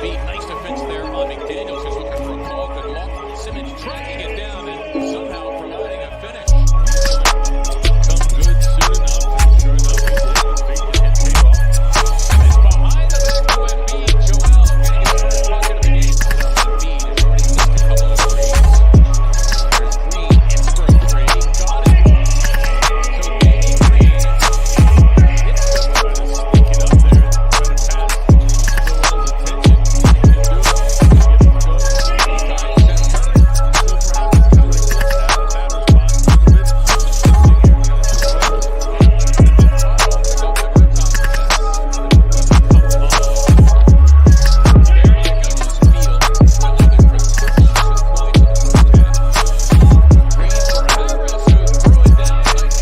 Embiid, nice defense there on McDaniels, who's looking for a call. Good luck. Simmons tracking it down and somehow providing a finish. Come good soon enough, and sure enough, he did. The fake hit paid off. It's behind the back to Embiid. Joel getting his first bucket of the game. Embiid has already missed a couple of threes. There's Green in for a three. Got it. So Danny Green hits the try to sneak it up there and try to pass Joel's attention. He can do it. Get him going. He ties Seth Curry. So perhaps it's going to clear it out of the batter's box a little bit.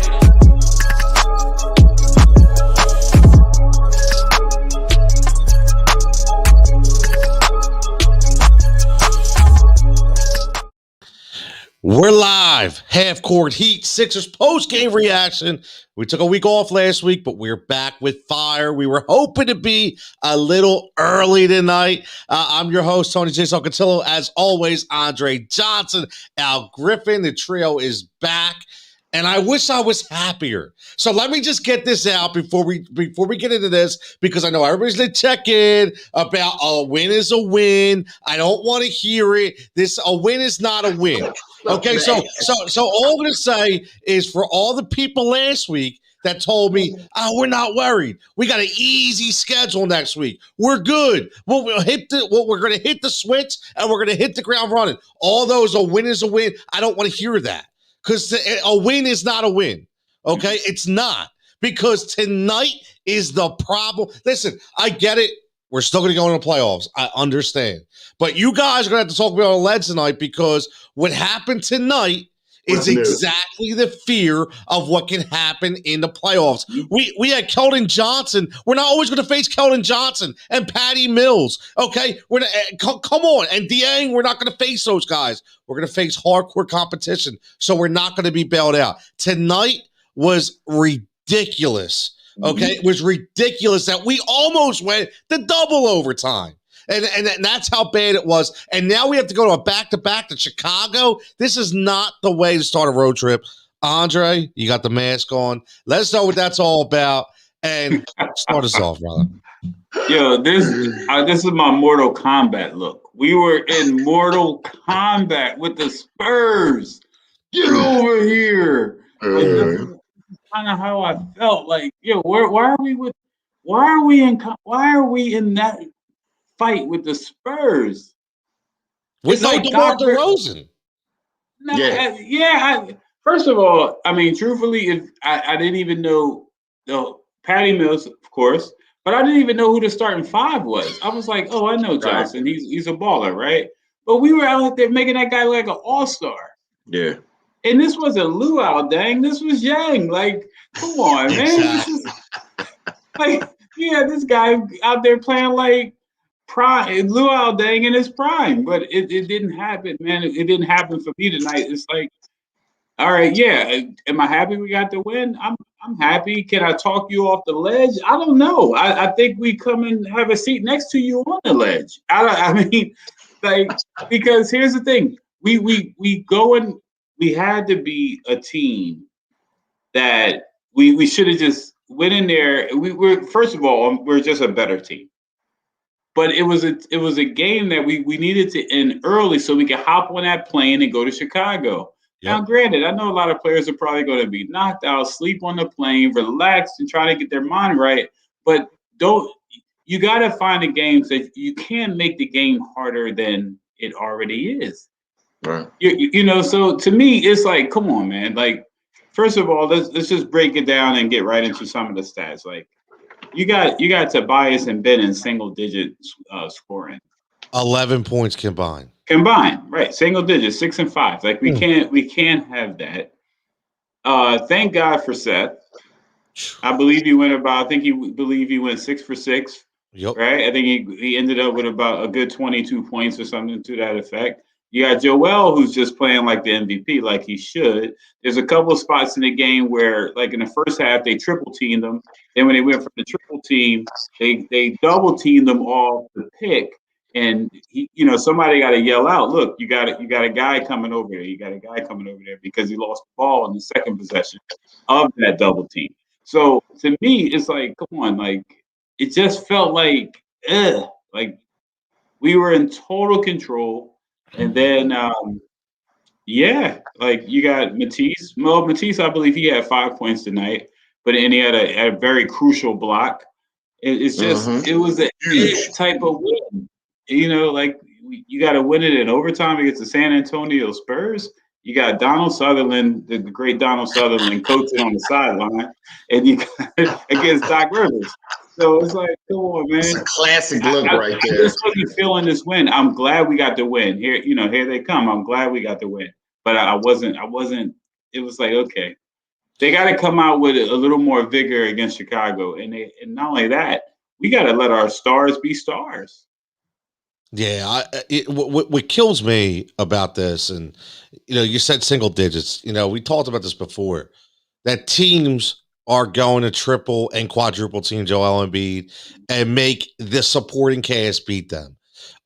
We're live, half court heat, Sixers post-game reaction. We took a week off last week, but we're back with fire. We were hoping to be a little early tonight. I'm your host, Tony J. Salcatillo. As always, Andre Johnson, Al Griffin. The trio is back, and I wish I was happier. So let me just get this out before we get into this, because I know everybody's going to check in about a win is a win. I don't want to hear it. A win is not a win. Okay, so all I'm going to say is for all the people last week that told me, we're not worried. We got an easy schedule next week. We're good. We're going to hit the switch and we're going to hit the ground running. All those, a win is a win. I don't want to hear that, because a win is not a win. Okay, it's not, because tonight is the problem. Listen, I get it. We're still going to go into the playoffs. I understand. But you guys are going to have to talk about the lead tonight, because what happened tonight is exactly the fear of what can happen in the playoffs. We had Keldon Johnson. We're not always going to face Keldon Johnson and Patty Mills. Okay? Come on. And Dieng, we're not going to face those guys. We're going to face hardcore competition. So we're not going to be bailed out. Tonight was ridiculous. Okay, it was ridiculous that we almost went to double overtime. And that's how bad it was. And now we have to go to a back-to-back to Chicago. This is not the way to start a road trip. Andre, you got the mask on. Let us know what that's all about. And start us off, brother. Yo, this is my Mortal Kombat look. We were in Mortal Kombat with the Spurs. Get over here. Kind of how I felt. Like, yo, why are we in that fight with the Spurs? With no Demar DeRozan. First of all, I mean, truthfully, if I didn't even know Patty Mills, of course, but I didn't even know who the starting five was. I was like, oh, I know Johnson. Right. He's a baller, right? But we were out there making that guy like an all-star. Yeah. And this wasn't Luau, dang. This was Yang. Like, come on, man. This is, this guy out there playing like prime, Luau, dang, in his prime. But it didn't happen, man. It didn't happen for me tonight. It's like, all right, yeah. Am I happy we got the win? I'm happy. Can I talk you off the ledge? I don't know. I think we come and have a seat next to you on the ledge. I mean, like, because here's the thing. We go and we had to be a team that we should have just went in there. First of all, we're just a better team. But it was a game that we needed to end early so we could hop on that plane and go to Chicago. Yep. Now, granted, I know a lot of players are probably going to be knocked out, sleep on the plane, relax, and try to get their mind right. But you got to find the games that you can't make the game harder than it already is. Right. So to me, it's like, come on, man. Like, first of all, let's just break it down and get right into some of the stats. Like, you got Tobias and Ben in single digit scoring. 11 points combined, right? Single digits, 6 and 5. Like, we can't have that. Thank God for Seth. I believe he went 6 for 6. Yep. Right. I think he ended up with about a good 22 points or something to that effect. You got Joel, who's just playing like the MVP, like he should. There's a couple of spots in the game where, like in the first half, they triple teamed them. Then when they went from the triple team, they double teamed them off the pick. And somebody got to yell out, "Look, you got a guy coming over there. You got a guy coming over there," because he lost the ball in the second possession of that double team. So to me, it's like, come on, like it just felt like, like we were in total control. And then, like you got Matisse. Well, Matisse, I believe he had 5 points tonight, but and he had a very crucial block. It's just it was a type of win. Like you got to win it in overtime against the San Antonio Spurs. You got Donald Sutherland, the great Donald Sutherland, coaching on the sideline, and you got against Doc Rivers. So it's like, come on, man. It's a classic look right there. I just wasn't feeling this win. I'm glad we got the win. Here they come. I'm glad we got the win. But I wasn't. It was like, okay, they got to come out with a little more vigor against Chicago, and not only that, we got to let our stars be stars. Yeah, what kills me about this, and you said single digits. We talked about this before, that teams are going to triple and quadruple team Joel Embiid and make the supporting cast beat them.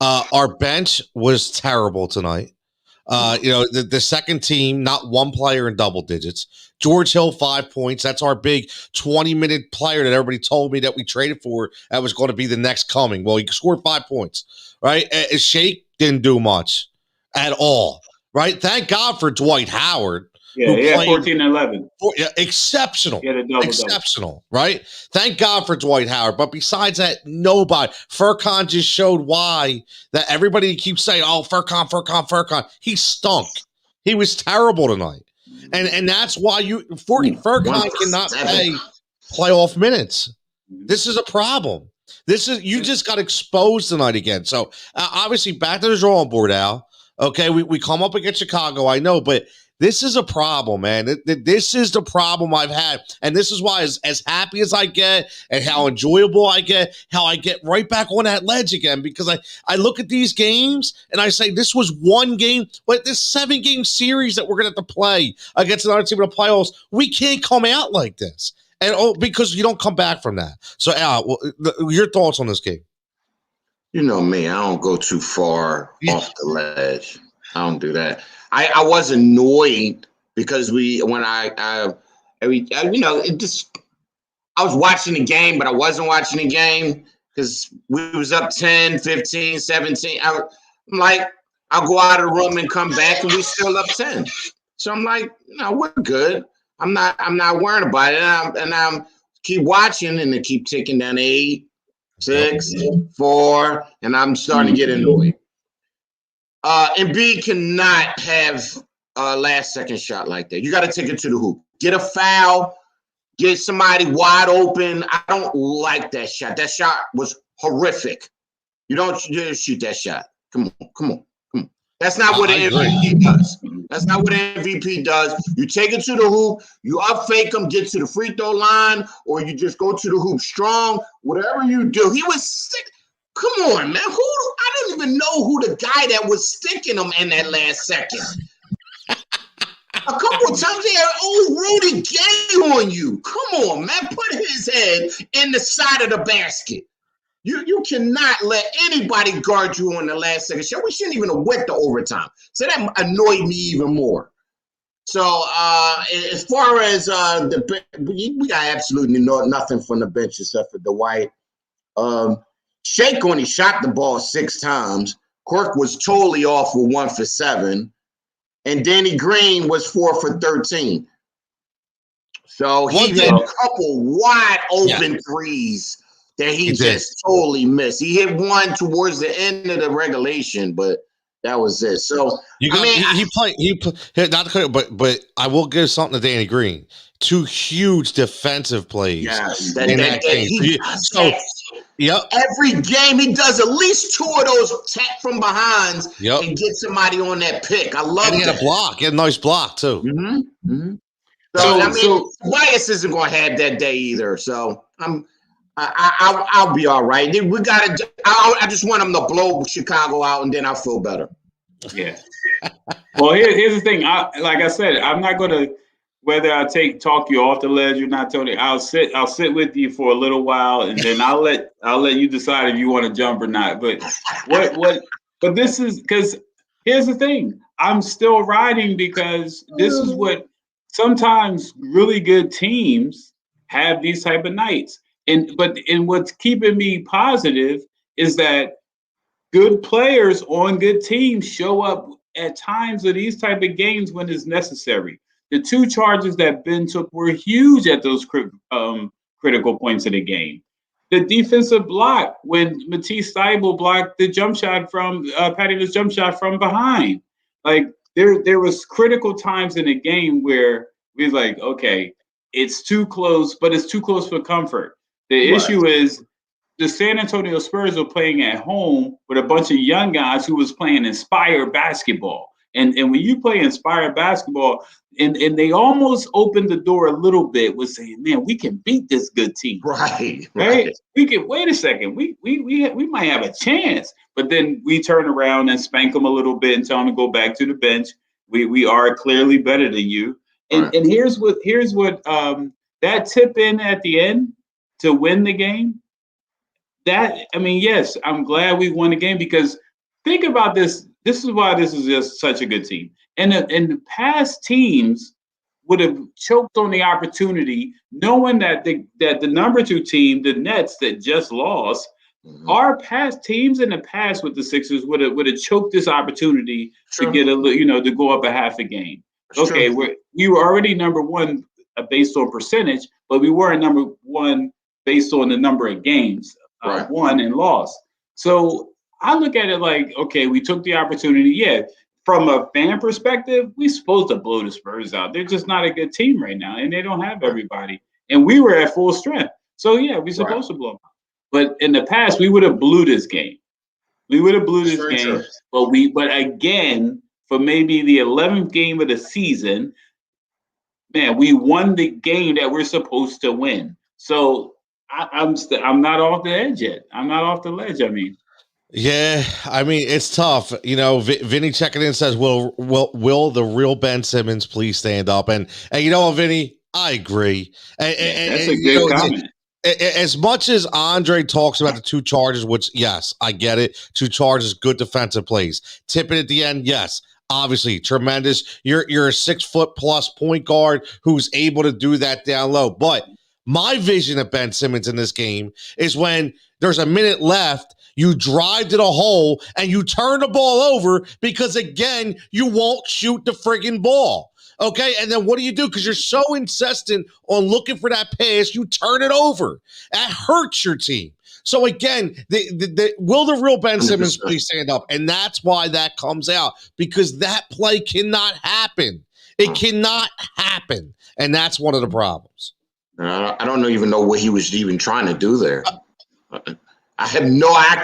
Our bench was terrible tonight. The second team, not one player in double digits. George Hill, 5 points. That's our big 20-minute player that everybody told me that we traded for that was going to be the next coming. Well, he scored 5 points, right? Shake didn't do much at all, right? Thank God for Dwight Howard. Yeah, he had 14 and 11. Exceptional. He had a double-double. Exceptional, right? Thank God for Dwight Howard. But besides that, nobody. Furkan just showed why that everybody keeps saying, oh, Furkan. He stunk. He was terrible tonight. And that's why Furkan cannot play playoff minutes. This is a problem. You just got exposed tonight again. So obviously back to the drawing board, Al. Okay, we come up against Chicago, I know, but this is a problem, man. This is the problem I've had. And this is why as happy as I get and how enjoyable I get, how I get right back on that ledge again, because I look at these games and I say this was one game, but this 7-game series that we're going to have to play against another team in the playoffs, we can't come out like this. And because you don't come back from that. So, Al, your thoughts on this game? You know me, I don't go too far off the ledge. I don't do that. I was annoyed because I was watching the game, but I wasn't watching the game because we was up 10, 15, 17. I'm like, I'll go out of the room and come back and we still up 10. So I'm like, no, we're good. I'm not worried about it. And I'm keep watching and it keep ticking down 8, 6, 4, and I'm starting to get annoyed. Embiid cannot have a last-second shot like that. You got to take it to the hoop. Get a foul. Get somebody wide open. I don't like that shot. That shot was horrific. You don't shoot that shot. Come on. That's not what an MVP does. That's not what an MVP does. You take it to the hoop. You up fake them, get to the free throw line, or you just go to the hoop strong. Whatever you do. He was sick. Come on, man. I don't even know who the guy that was sticking him in that last second. A couple of times they had Rudy Gay on you. Come on, man. Put his head in the side of the basket. You cannot let anybody guard you on the last second shot. We shouldn't even have went to overtime. So that annoyed me even more. So as far as we got absolutely nothing from the bench except for Dwight. Shake only shot the ball 6 times. Quirk was totally off with 1 for 7. And Danny Green was 4 for 13. So he had a couple wide open threes that he just totally missed. He hit one towards the end of the regulation, but that was it. So he played not clear, but I will give something to Danny Green. 2 huge defensive plays. Yes, in that game. Yep. Every game he does at least 2 of those tap from behinds and get somebody on that pick. I love that. He had a block. He had a nice block too. Mm-hmm. Mm-hmm. So Tobias isn't going to have that day either. So I'll be all right. We got to. I just want him to blow Chicago out, and then I'll feel better. Yeah. Well, here's the thing. Like I said, I'm not going to whether I talk you off the ledge or not, Tony, I'll sit with you for a little while, and then I'll let you decide if you want to jump or not. But but this is because here's the thing. I'm still riding because this is what sometimes really good teams have these type of nights. And what's keeping me positive is that good players on good teams show up at times of these type of games when it's necessary. The 2 charges that Ben took were huge at those critical points of the game. The defensive block when Matisse Thybulle blocked the jump shot from Patty's jump shot from behind. Like there was critical times in the game where we was like, okay, it's too close, but it's too close for comfort. The issue is the San Antonio Spurs were playing at home with a bunch of young guys who was playing inspired basketball. And when you play inspired basketball, and they almost opened the door a little bit with saying, man, we can beat this good team. Right. We can wait a second. We might have a chance. But then we turn around and spank them a little bit and tell them to go back to the bench. We are clearly better than you. And here's what that tip in at the end to win the game. Yes, I'm glad we won the game because think about this. This is why this is just such a good team. And the past teams would have choked on the opportunity, knowing that the number 2 team, the Nets that just lost, our past teams in the past with the Sixers would have choked this opportunity to get to go up a half a game. Okay, we were already number 1 based on percentage, but we weren't number 1 based on the number of games won and lost. So I look at it like, okay, we took the opportunity. Yeah, from a fan perspective, we're supposed to blow the Spurs out. They're just not a good team right now, and they don't have everybody. And we were at full strength. So, yeah, we're supposed to blow them out. But in the past, we would have blew this game. But again, for maybe the 11th game of the season, man, we won the game that we're supposed to win. So I'm not off the edge yet. I'm not off the ledge, Yeah, it's tough. Vinny checking in says, "Will the real Ben Simmons please stand up?" And you know what, Vinny, I agree. That's a good comment. As much as Andre talks about the 2 charges, which yes, I get it. 2 charges, good defensive plays. Tipping at the end, yes. Obviously, tremendous. You're a 6-foot+ point guard who's able to do that down low. But my vision of Ben Simmons in this game is when there's a minute left, you drive to the hole and you turn the ball over because, again, you won't shoot the friggin' ball. Okay, and then what do? Because you're so insistent on looking for that pass, you turn it over. That hurts your team. So again, will the real Ben Simmons please stand up? And that's why that comes out, because that play cannot happen. It cannot happen, and that's one of the problems. I don't even know what he was even trying to do there. I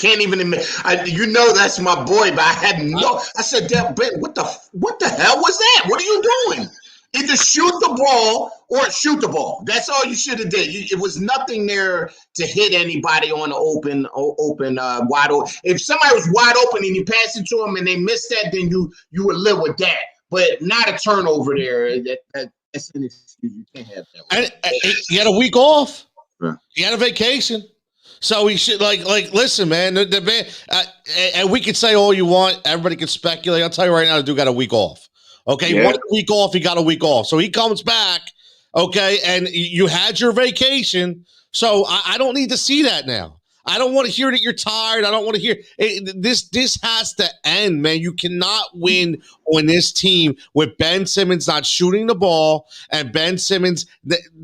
can't even admit. That's my boy, but I had no. I said, Ben, what the hell was that? What are you doing? Either shoot the ball or shoot the ball. That's all you should have did. It was nothing there to hit anybody on the open, wide open. If somebody was wide open and you pass it to them and they missed that, then you would live with that. But not a turnover there. That's an excuse. You can't have that. And he had a week off. Yeah. He had a vacation. So we should listen, man. The man, and we can say all you want. Everybody can speculate. I'll tell you right now, the dude got a week off. Okay, yeah. 1 week off. He got a week off. So he comes back. Okay, and you had your vacation. So I don't need to see that now. I don't want to hear that you're tired. I don't want to hear this. This has to end, man. You cannot win on this team with Ben Simmons not shooting the ball and Ben Simmons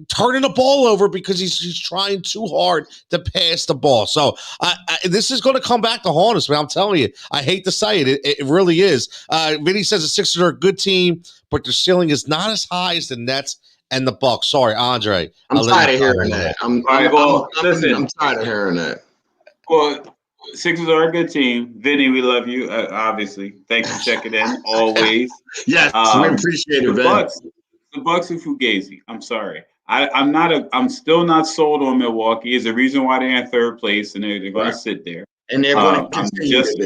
turning the ball over because he's trying too hard to pass the ball. So this is going to come back to haunt us, man. I'm telling you. I hate to say it. It really is. Vinny says the Sixers are a good team, but their ceiling is not as high as the Nets and the Bucks. Sorry, Andre. I'm tired of hearing that. I'm tired of hearing that. Well, Sixers are a good team. Vinny, we love you, obviously. Thanks for checking in, always. Yes, we appreciate it, Vinny. The Bucks are fugazi. I'm sorry. I'm still not sold on Milwaukee. Is the reason why they're in 3rd place, and they're going to sit there. And they're going to I'm just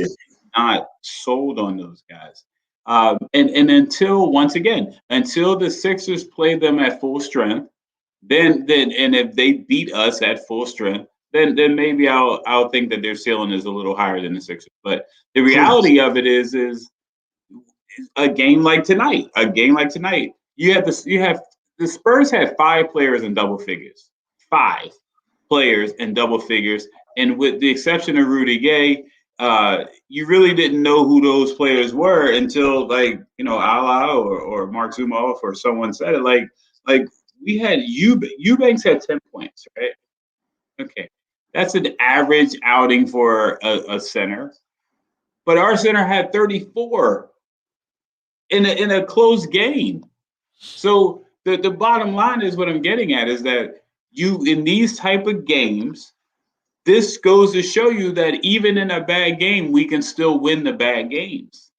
not sold on those guys. And until the Sixers play them at full strength, then and if they beat us at full strength, then maybe I'll think that their ceiling is a little higher than the Sixers. But the reality of it is a game like tonight. You have the Spurs had 5 players in double figures. 5 players in double figures. And with the exception of Rudy Gay, you really didn't know who those players were until Ala or Mark Zumoff or someone said it. Like we had Eubanks had 10 points, right? Okay. That's an average outing for a center. But our center had 34 in a close game. So the bottom line is what I'm getting at is that in these type of games, this goes to show you that even in a bad game, we can still win the bad games.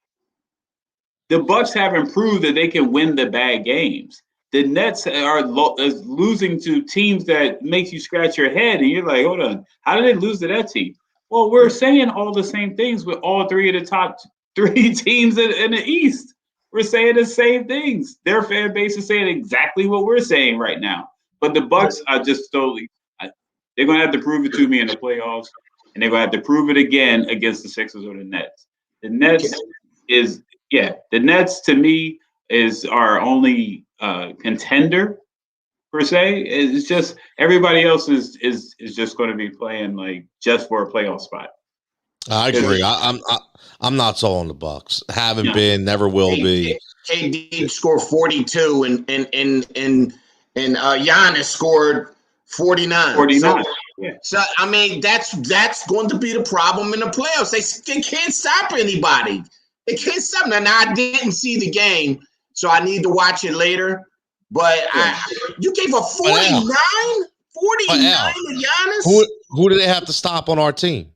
The Bucks haven't proved that they can win the bad games. The Nets are losing to teams that makes you scratch your head, and you're like, hold on, how did they lose to that team? Well, we're saying all the same things with all 3 of the top 3 teams in the East. We're saying the same things. Their fan base is saying exactly what we're saying right now. But the Bucks are just totally. They're going to have to prove it to me in the playoffs, and they're going to have to prove it again against the Sixers or the Nets. The Nets to me is our only contender per se. It's just everybody else is just going to be playing like just for a playoff spot. I agree. I'm not sold on the Bucks. Haven't been, never will be. KD scored 42, and Giannis scored 49. 49. So I mean, that's going to be the problem in the playoffs. They can't stop anybody. They can't stop. Now I didn't see the game, so I need to watch it later. But you gave a 49 to Giannis. Who do they have to stop on our team?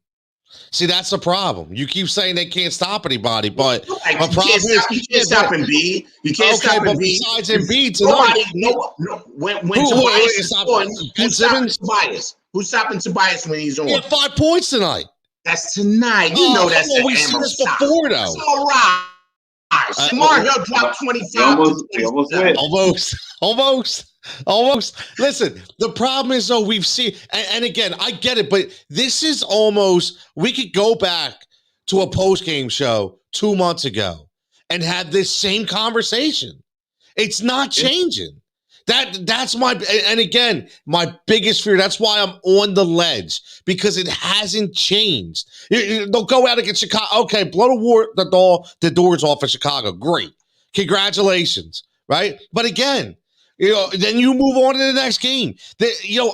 See, that's the problem. You keep saying they can't stop anybody, but you can't stop Embiid. You can't stop Embiid. Besides Embiid tonight, when Tobias is on, who's stopping Tobias? Who's stopping Tobias when he's on? He had 5 points tonight. That's tonight. You know that's we've seen this before, though. Mark Hill dropped 25. Almost. Listen, the problem is, though, we've seen, and again, I get it, but this is almost, we could go back to a post-game show 2 months ago and have this same conversation. It's not changing. That's my, and again, my biggest fear. That's why I'm on the ledge, because it hasn't changed. They'll go out against Chicago. Okay, blow the doors off of Chicago. Great. Congratulations. Right? But again, then you move on to the next game.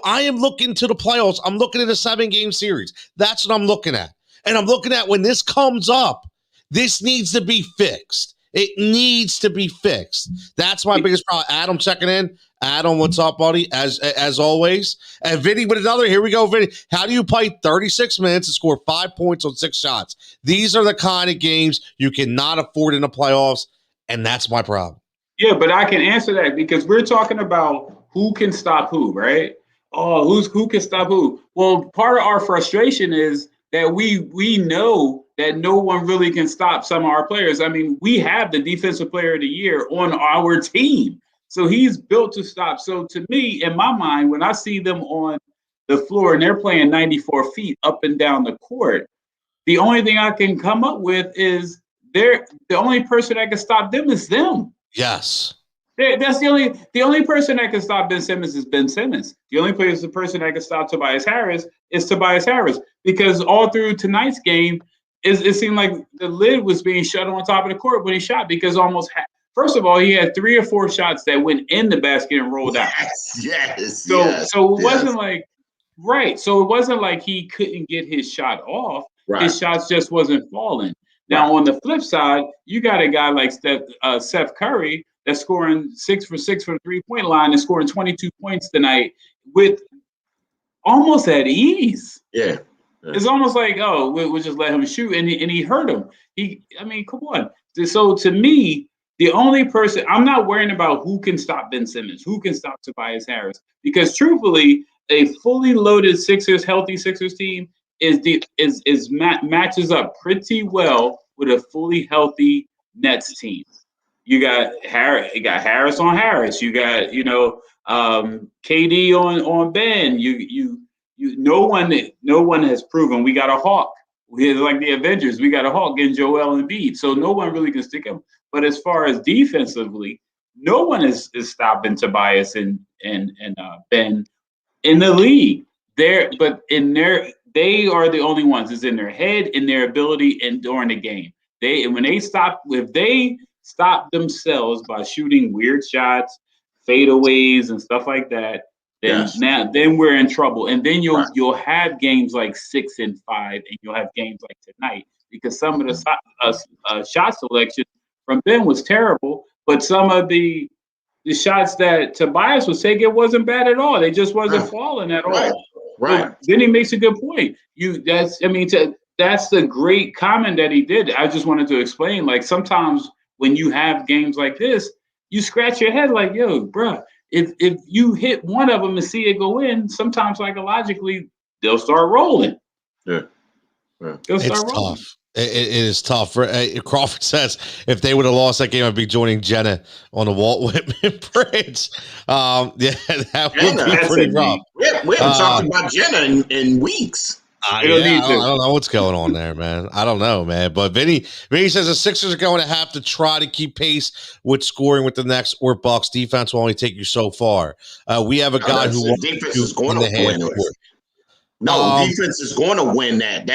I am looking to the playoffs. I'm looking at a 7-game series. That's what I'm looking at. And I'm looking at when this comes up, this needs to be fixed. It needs to be fixed. That's my biggest problem. Adam checking in. Adam, what's up, buddy? As always. And Vinny with another. Here we go, Vinny. How do you play 36 minutes and score 5 points on 6 shots? These are the kind of games you cannot afford in the playoffs, and that's my problem. Yeah, but I can answer that because we're talking about who can stop who, right? Oh, who can stop who? Well, part of our frustration is that we know that no one really can stop some of our players. I mean, we have the defensive player of the year on our team. So he's built to stop. So to me, in my mind, when I see them on the floor and they're playing 94 feet up and down the court, the only thing I can come up with is the only person that can stop them is them. Yes. That's the only person that can stop Ben Simmons is Ben Simmons. The only person that can stop Tobias Harris is Tobias Harris, because all through tonight's game, it seemed like the lid was being shut on top of the court when he shot, because first of all, he had 3 or 4 shots that went in the basket and rolled out. Yes. So it wasn't like, right. So it wasn't like he couldn't get his shot off. Right. His shots just wasn't falling. Now, on the flip side, you got a guy like Seth Curry that's scoring 6 for 6 from the 3-point line and scoring 22 points tonight with almost at ease. Yeah. It's almost like, we'll just let him shoot, and he hurt him. Come on. So to me, the only person, I'm not worrying about who can stop Ben Simmons, who can stop Tobias Harris, because truthfully, a fully loaded healthy Sixers team matches up pretty well with a fully healthy Nets team. You got Harris on Harris. You got KD on Ben. No one has proven. We got a Hawk. We're like the Avengers. We got a Hawk in Joel Embiid. So no one really can stick him. But as far as defensively, no one is stopping Tobias and Ben in the league. They are the only ones. It's in their head, in their ability, and during the game. If they stop themselves by shooting weird shots, fadeaways, and stuff like that, then we're in trouble. And then you'll have games like 6 and 5, and you'll have games like tonight because some of the shot selection from Ben was terrible, but some of the shots that Tobias was taking wasn't bad at all. They just wasn't falling at all. Right. So then he makes a good point. That's the great comment that he did. I just wanted to explain, like, sometimes when you have games like this, you scratch your head like, yo, bruh, if you hit one of them and see it go in, sometimes psychologically they'll start rolling. Yeah. They'll start rolling. Tough. It is tough. Crawford says if they would have lost that game, I'd be joining Jenna on the Walt Whitman Bridge. That would be pretty rough. We haven't talked about Jenna in weeks. I don't know what's going on there, man. I don't know, man. But Vinny says the Sixers are going to have to try to keep pace with scoring with the Knicks or Bucks. Defense will only take you so far. We have a guy who defense is going to win. No, defense is going to win that.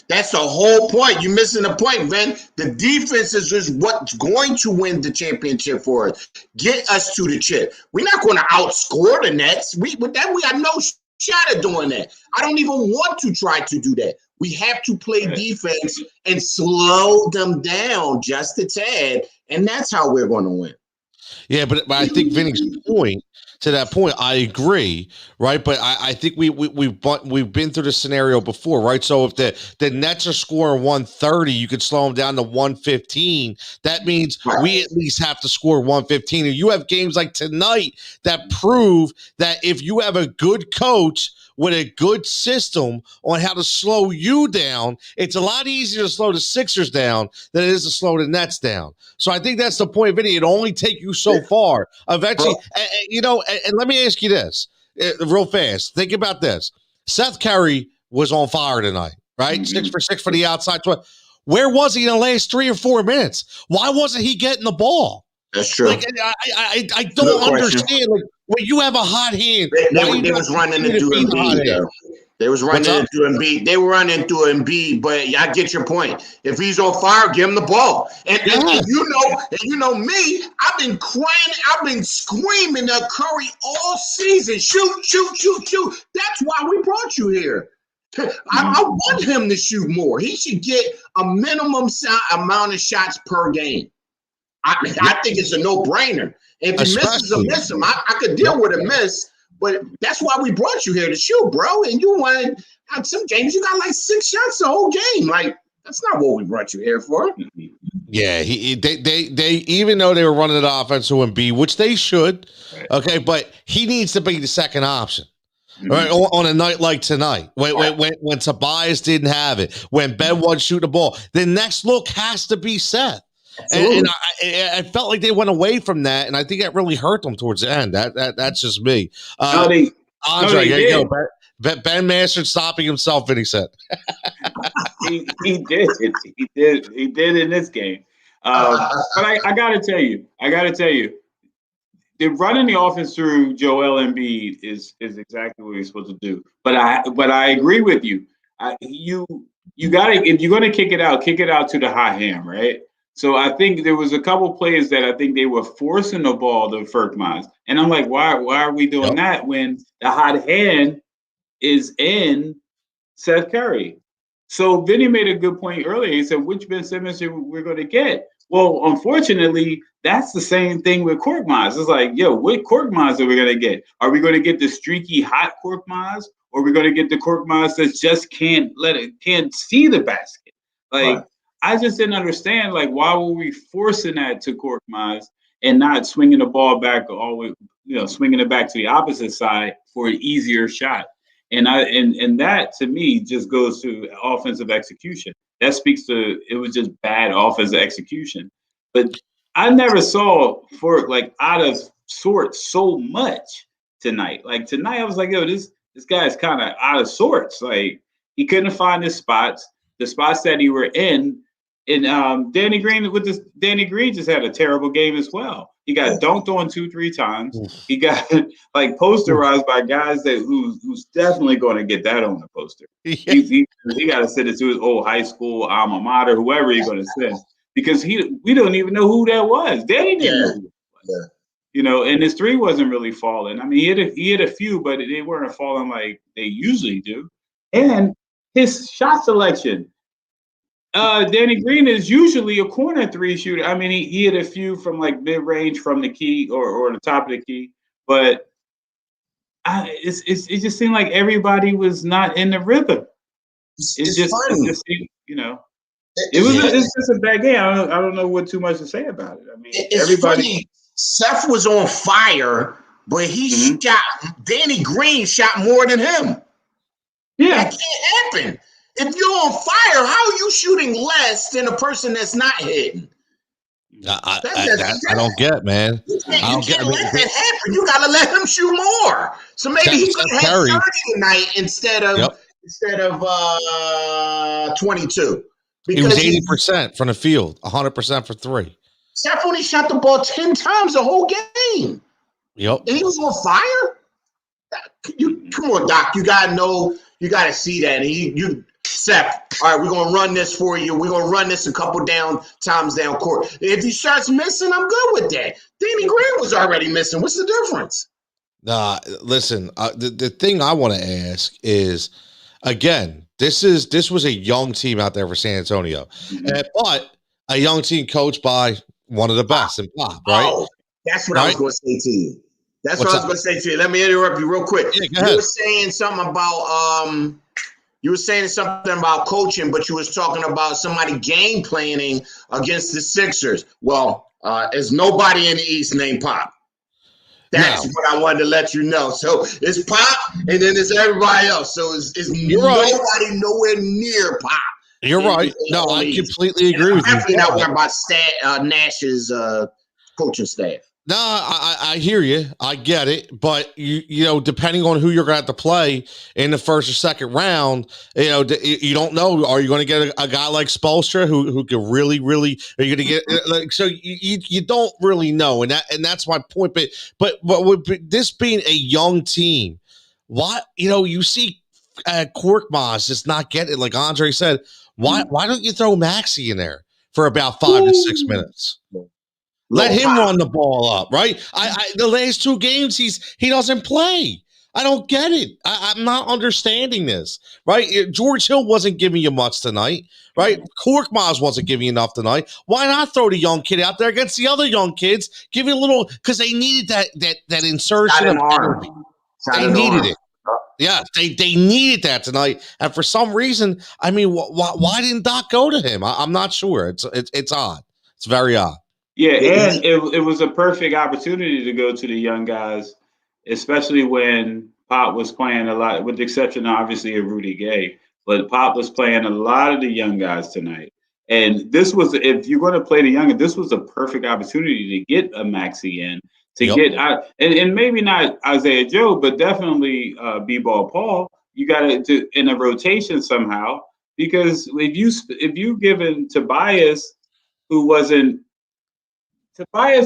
That's the whole point. You're missing the point, Ben. The defense is just what's going to win the championship for us. Get us to the chip. We're not going to outscore the Nets. We have no shot at doing that. I don't even want to try to do that. We have to play defense and slow them down just a tad, and that's how we're going to win. Yeah, but I think Vinny's point. To that point, I agree, right? But I think we've been through the scenario before, right? So if the Nets are scoring 130, you could slow them down to 115. That means we at least have to score 115. And you have games like tonight that prove that if you have a good coach with a good system on how to slow you down, it's a lot easier to slow the Sixers down than it is to slow the Nets down. So I think that's the point, Vinny. It'll only take you so far. Eventually, and let me ask you this real fast. Think about this. Seth Curry was on fire tonight, right? Mm-hmm. 6 for 6 for the outside. Where was he in the last 3 or 4 minutes? Why wasn't he getting the ball? That's true. Like, I don't understand. Like, when you have a hot hand, they was running into Embiid. They was running into Embiid. They were running into Embiid, but I get your point. If he's on fire, give him the ball. And you know me, I've been crying, I've been screaming at Curry all season. Shoot. That's why we brought you here. I want him to shoot more. He should get a minimum amount of shots per game. I think it's a no-brainer. If he misses a miss him, I could deal with a miss, but that's why we brought you here to shoot, bro. And you won some games. You got like 6 shots the whole game. Like, that's not what we brought you here for. Yeah, they even though they were running the offense to Embiid, which they should, okay, but he needs to be the second option. Right, on a night like tonight, when Tobias didn't have it, when Ben wasn't shooting the ball, the next look has to be Seth. And I felt like they went away from that, and I think that really hurt them towards the end. That's just me. Andre, there you go. Ben Mastered stopping himself, and he said he did. He did in this game. But I gotta tell you, the running the offense through Joel Embiid is exactly what you're supposed to do. But I agree with you. You gotta, if you're gonna kick it out to the hot hand, right? So I think there was a couple plays that I think they were forcing the ball to Ferkmans. And I'm like, why are we doing that when the hot hand is in Seth Curry? So Vinny made a good point earlier. He said, which Ben Simmons we're going to get? Well, unfortunately, that's the same thing with Korkmaz. It's like, what Korkmaz are we going to get? Are we going to get the streaky hot Korkmaz? Or are we going to get the Korkmaz that just can't see the basket? Like, I just didn't understand, like, why were we forcing that to Korkmaz and not swinging the ball back always, swinging it back to the opposite side for an easier shot? And that to me just goes to offensive execution. That speaks to, it was just bad offensive execution. But I never saw for like out of sorts so much tonight. Like tonight, I was like, yo, this guy's kind of out of sorts. Like he couldn't find his spots. The spots that he were in. And Danny Green just had a terrible game as well. He got dunked on 2-3 times. He got like posterized by guys who's definitely going to get that on the poster. Yeah. He got to send it to his old high school alma mater, whoever he's going to send, because we don't even know who that was. Danny didn't know who it was. You know, and his three wasn't really falling. I mean, he hit a few, but they weren't falling like they usually do. And his shot selection. Danny Green is usually a corner three shooter. I mean, he hit a few from like mid range from the key or the top of the key, but it just seemed like everybody was not in the rhythm. It just seemed, you know, it's just a bad game. I don't know what too much to say about it. I mean, everybody. Funny. Seth was on fire, but he shot. Danny Green shot more than him. Yeah, that can't happen. If you're on fire, how are you shooting less than a person that's not hitting? I don't get, man. You can't let that happen. You got to let him shoot more. So maybe he could have 30 tonight instead of 22. He was 80% from the field, 100% for three. Steph only shot the ball 10 times the whole game. Yep. And he was on fire? Come on, Doc. You got to know. You got to see that. And Seth, all right, we're going to run this for you. We're going to run this a couple times down court. If he starts missing, I'm good with that. Danny Green was already missing. What's the difference? Listen, the thing I want to ask is, again, this was a young team out there for San Antonio, but a young team coached by one of the best in Pop, right? Oh, that's what I was going to say to you. That's what I was going to say to you. Let me interrupt you real quick. Yeah, you were saying something about coaching, but you was talking about somebody game planning against the Sixers. Well, there's nobody in the East named Pop. That's what I wanted to let you know. So it's Pop, and then it's everybody else. So it's nobody nowhere near Pop. You're right. No, I completely agree with you. Definitely not worried about Nash's coaching staff. No, I hear you. I get it. But, you know, depending on who you're going to have to play in the first or second round, you know, you don't know. Are you going to get a guy like Spoelstra who can really, are you going to get like, so you don't really know. And that's my point. But with this being a young team, what, you know, you see Korkmaz just not getting it. Like Andre said, why don't you throw Maxey in there for about 5 to 6 minutes? Let him run the ball up, right? The last 2 games he doesn't play. I don't get it. I'm not understanding this, right? George Hill wasn't giving you much tonight, right? Korkmaz wasn't giving you enough tonight. Why not throw the young kid out there against the other young kids? Give it a little, because they needed that insertion of energy. They needed it. Yeah, they needed that tonight, and for some reason, I mean, why didn't Doc go to him? I'm not sure. It's odd. It's very odd. Yeah, and it was a perfect opportunity to go to the young guys, especially when Pop was playing a lot, with the exception, obviously, of Rudy Gay. But Pop was playing a lot of the young guys tonight. And this was, if you're going to play the young, this was a perfect opportunity to get a Maxey in, to get out, and maybe not Isaiah Joe, but definitely B-Ball Paul. You got to in a rotation somehow, because if you given Tobias, Tobias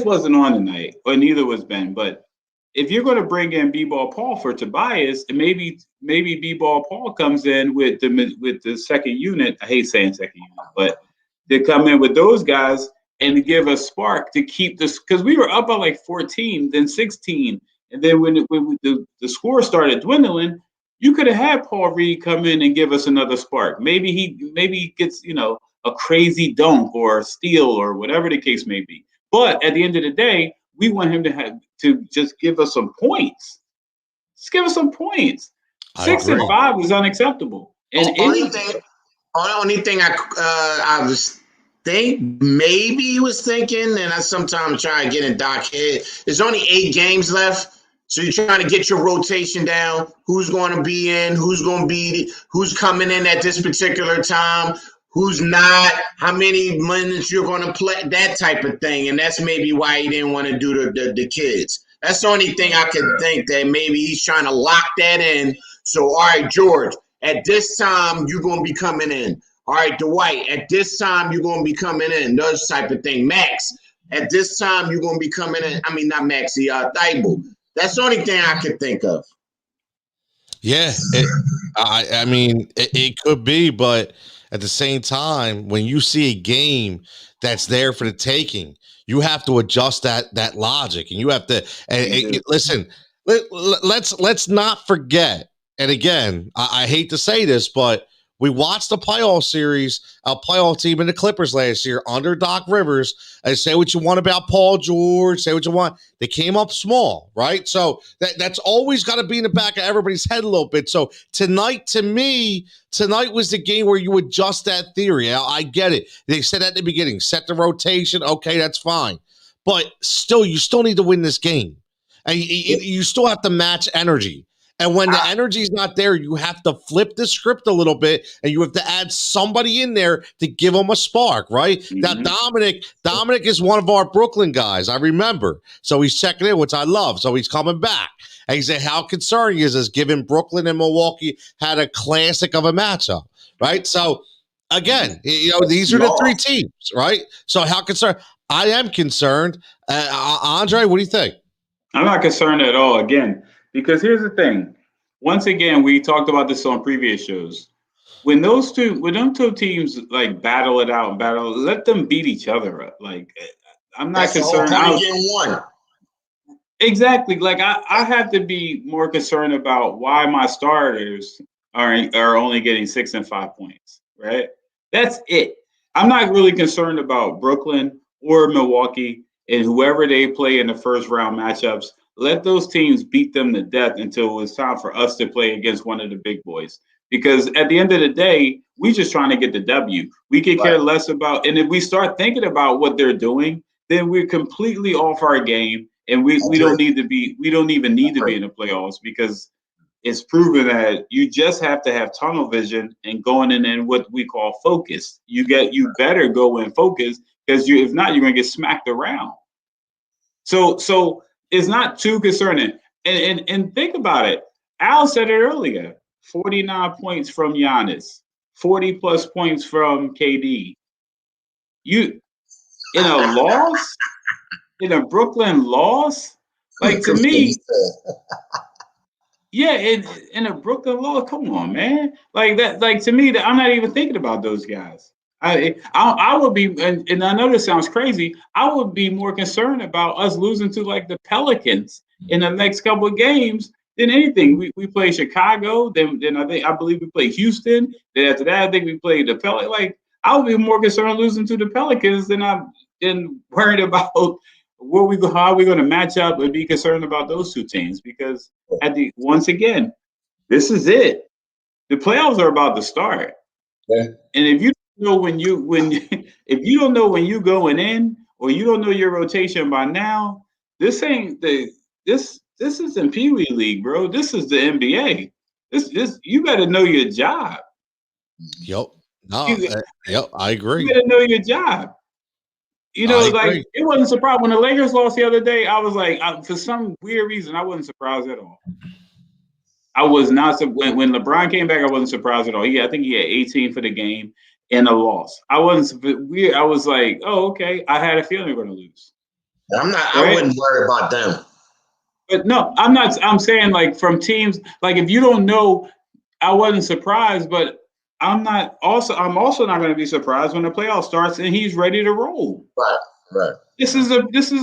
wasn't on tonight, or neither was Ben. But if you're going to bring in B-Ball Paul for Tobias, and maybe B-Ball Paul comes in with the second unit. I hate saying second unit, but they come in with those guys and to give a spark to keep this, because we were up by like 14, then 16, and then when the score started dwindling, you could have had Paul Reed come in and give us another spark. Maybe he gets, you know, a crazy dunk or a steal or whatever the case may be. But at the end of the day, we want him to just give us some points. Just give us some points. 6 and 5 is unacceptable. And only thing I was maybe he was thinking, and I sometimes try to get in Doc's head. There's only 8 games left, so you're trying to get your rotation down. Who's going to be in? Who's coming in at this particular time? who's not, how many minutes you're going to play, that type of thing. And that's maybe why he didn't want to do the kids. That's the only thing I could think, that maybe he's trying to lock that in. So, all right, George, at this time, you're going to be coming in. All right, Dwight, at this time, you're going to be coming in. Those type of thing. Max, at this time, you're going to be coming in. I mean, not Maxie, Thibault. That's the only thing I could think of. Yeah, I mean, it could be, but at the same time, when you see a game that's there for the taking, you have to adjust that logic, and you have to listen. Let's not forget. And again, I hate to say this, but we watched the playoff series, a playoff team in the Clippers last year under Doc Rivers. And say what you want about Paul George, say what you want. They came up small, right? So that's always got to be in the back of everybody's head a little bit. So tonight, to me, was the game where you adjust that theory. I get it. They said at the beginning, set the rotation. Okay, that's fine. But still, you still need to win this game. And you still have to match energy. And when the energy's not there, you have to flip the script a little bit, and you have to add somebody in there to give them a spark, right? Mm-hmm. Now, Dominic is one of our Brooklyn guys, I remember. So he's checking in, which I love. So he's coming back. And he said how concerning is this, given Brooklyn and Milwaukee had a classic of a matchup, right? So, again, these are the three teams, right? So how concerned? I am concerned. Andre, what do you think? I'm not concerned at all, again. Because here's the thing. Once again, we talked about this on previous shows. When them two teams like battle it out, let them beat each other up. Like, I'm not concerned. One. Exactly. Like, I have to be more concerned about why my starters are only getting 6 and 5 points. Right. That's it. I'm not really concerned about Brooklyn or Milwaukee and whoever they play in the first round matchups. Let those teams beat them to death until it's time for us to play against one of the big boys. Because at the end of the day, we just trying to get the W. We could care less about, and if we start thinking about what they're doing, then we're completely off our game, and we don't even need to be in the playoffs, because it's proven that you just have to have tunnel vision and going in what we call focus. You better go in focus, because if not, you're gonna get smacked around. So it's not too concerning. And think about it. Al said it earlier. 49 points from Giannis. 40-plus points from KD. You, in a loss? In a Brooklyn loss? Like, to me, yeah, in a Brooklyn loss, come on, man. Like, that. Like, to me, I'm not even thinking about those guys. I would be, and I know this sounds crazy, I would be more concerned about us losing to like the Pelicans in the next couple of games than anything. We play Chicago, then I believe we play Houston. Then after that, I think we played the Pelicans. Like, I would be more concerned losing to the Pelicans than worried about how are we going to match up and be concerned about those two teams. Because once again, this is it. The playoffs are about to start. Yeah. And if you if you don't know when you're going in, or you don't know your rotation by now, this ain't this isn't Pee Wee League, bro. This is the NBA. This you got to know your job. Yep. No. Yep. I agree. You got to know your job. Like, it wasn't surprised when the Lakers lost the other day. I was like, for some weird reason, I wasn't surprised at all. I was not. When LeBron came back, I wasn't surprised at all. I think he had 18 for the game and a loss. I wasn't weird. I was like, oh, okay. I had a feeling we're going to lose. I'm not. Right? I wouldn't worry about them. But no, I'm not. I'm saying, like, from teams, like, if you don't know, I wasn't surprised. But I'm also not going to be surprised when the playoff starts and he's ready to roll. Right. This is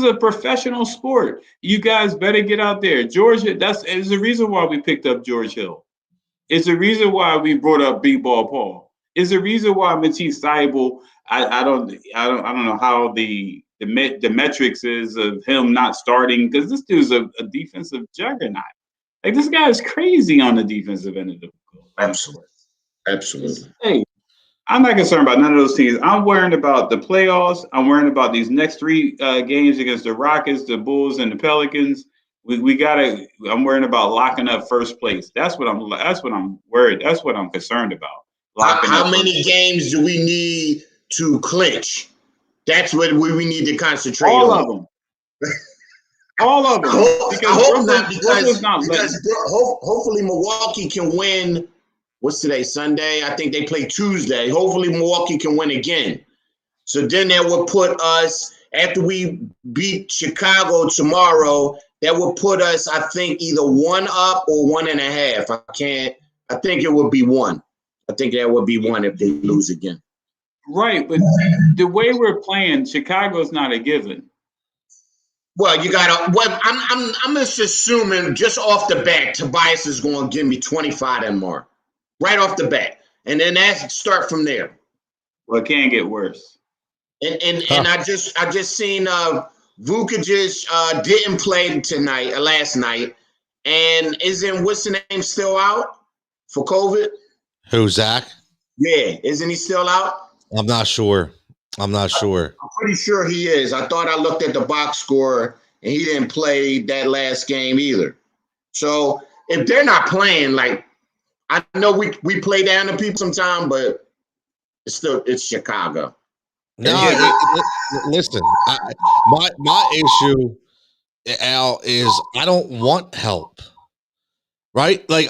a professional sport. You guys better get out there. George, is the reason why we picked up George Hill. It's the reason why we brought up B-Ball Paul. It's the reason why Matisse Thybulle, I don't know how the metrics is of him not starting, because this dude's a defensive juggernaut. Like, this guy is crazy on the defensive end of the field. Absolutely. Hey, I'm not concerned about none of those teams. I'm worrying about the playoffs. I'm worrying about these next 3 games against the Rockets, the Bulls, and the Pelicans. I'm worrying about locking up first place. That's what I'm worried. That's what I'm concerned about. How many games do we need to clinch? That's what we need to concentrate all on. of them. All of them. I hope not, Brooklyn's not hopefully Milwaukee can win. What's today? Sunday? I think they play Tuesday. Hopefully Milwaukee can win again. So then that would put us, after we beat Chicago tomorrow, that would put us, I think, either 1 up or 1.5. I think it would be 1. I think that would be 1 if they lose again. Right, but the way we're playing, Chicago's not a given. Well, you gotta. Well, I'm just assuming just off the bat, Tobias is going to give me 25 and more, right off the bat, and then start from there. Well, it can't get worse. And I just seen Vukic didn't play last night, and what's the name still out for COVID? Who, Zach? Yeah, isn't he still out? I'm not sure. I'm pretty sure he is. I thought I looked at the box score and he didn't play that last game either. So if they're not playing, like, I know we play down to people sometimes, but it's Chicago. No, listen. My issue, Al, is I don't want help. Right? Like